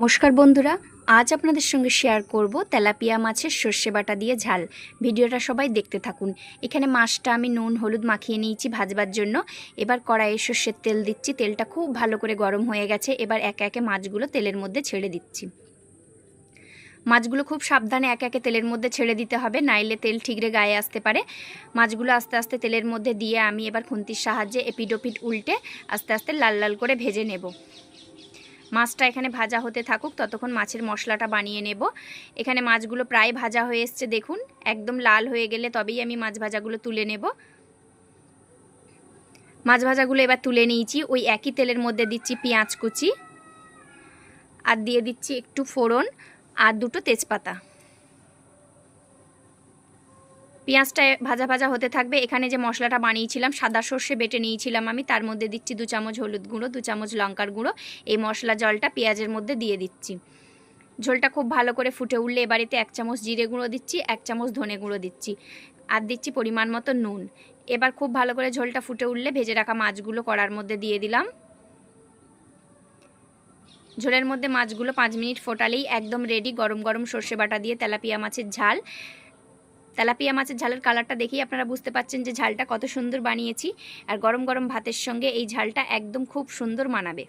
নমস্কার বন্ধুরা, আজ আপনাদের সঙ্গে শেয়ার করব তেলাপিয়া মাছের সর্ষে বাটা দিয়ে ঝাল। ভিডিওটা সবাই দেখতে থাকুন। এখানে মাছটা আমি নুন হলুদ মাখিয়ে নিয়েছি ভাজবার জন্য। এবার কড়াইয়ে সর্ষের তেল দিচ্ছি। তেলটা খুব ভালো করে গরম হয়ে গেছে। এবার একে একে মাছগুলো তেলের মধ্যে ছেড়ে দিচ্ছি। মাছগুলো খুব সাবধানে একে একে তেলের মধ্যে ছেড়ে দিতে হবে, নাইলে তেল ঠিকরে গায়ে আসতে পারে। মাছগুলো আস্তে আস্তে তেলের মধ্যে দিয়ে আমি এবার খুন্তির সাহায্যে এপিড ওপিড উল্টে আস্তে আস্তে লাল লাল করে ভেজে নেব। মাছটা এখানে ভাজা হতে থাকুক, ততক্ষণ মাছের মশলাটা বানিয়ে নেব। এখানে মাছগুলো প্রায় ভাজা হয়ে এসছে, দেখুন একদম লাল হয়ে গেলে তবেই আমি মাছ ভাজাগুলো তুলে নেব। মাছ ভাজাগুলো এবার তুলে নিয়েছি। ওই একই তেলের মধ্যে দিচ্ছি পেঁয়াজ কুচি, আর দিয়ে দিচ্ছি একটু ফোড়ন আর দুটো তেজপাতা। পেঁয়াজটা ভাজা ভাজা হতে থাকবে। এখানে যে মশলাটা বানিয়েছিলাম, সাদা সর্ষে বেটে নিয়েছিলাম আমি, তার মধ্যে দিচ্ছি 2 চামচ হলুদ গুঁড়ো, 2 চামচ লঙ্কার গুঁড়ো। এই মশলা জলটা পেঁয়াজের মধ্যে দিয়ে দিচ্ছি। ঝোলটা খুব ভালো করে ফুটে উঠলে এবারেতে 1 চামচ জিরে গুঁড়ো দিচ্ছি, 1 চামচ ধনে গুঁড়ো দিচ্ছি, আর দিচ্ছি পরিমাণ মতো নুন। এবার খুব ভালো করে ঝোলটা ফুটে উঠলে ভেজে রাখা মাছগুলো কড়ার মধ্যে দিয়ে দিলাম। ঝোলের মধ্যে মাছগুলো 5 মিনিট ফোটালেই একদম রেডি গরম গরম সর্ষে বাটা দিয়ে তেলাপিয়া মাছের ঝাল। তেলাপিয়া মাছের ঝালের কালারটা দেখেই আপনারা বুঝতে পারছেন যে ঝালটা কত সুন্দর বানিয়েছি। আর গরম গরম ভাতের সঙ্গে এই ঝালটা একদম খুব সুন্দর মানাবে।